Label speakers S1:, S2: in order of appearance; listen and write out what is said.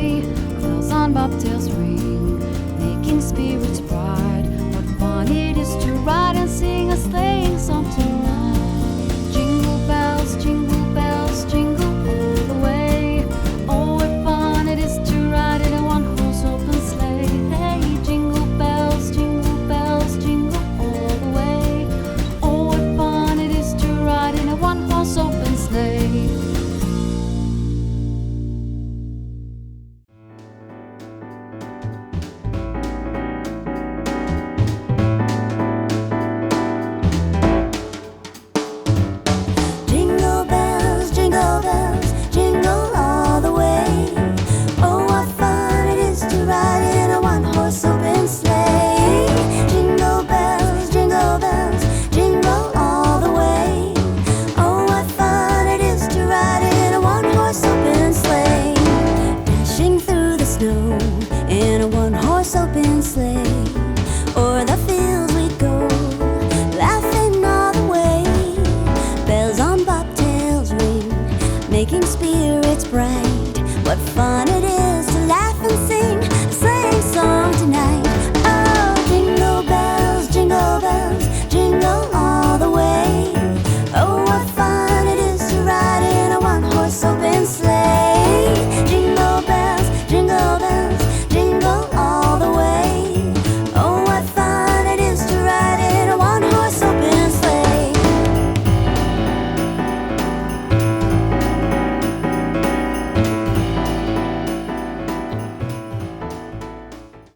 S1: way. Bells on bobtails ring, making spirits bright. What fun it is to ride and sing a sleighing song tonight. Jingle bells, jingle all the way. Oh, what fun it is to ride in a one-horse open sleigh. Hey, jingle bells, jingle all the way. Oh, what fun it is to ride in a one-horse open sleigh.
S2: Jingle bells, jingle all the way. Oh, what fun it is to ride in a one-horse open sleigh. Jingle bells, jingle all the way. Oh, what fun it is to ride in a one-horse open sleigh. Dashing through the snow in a one-horse open sleigh. O'er the fields we go, laughing all the way. Bells on bobtails ring, making spirits bright. What fun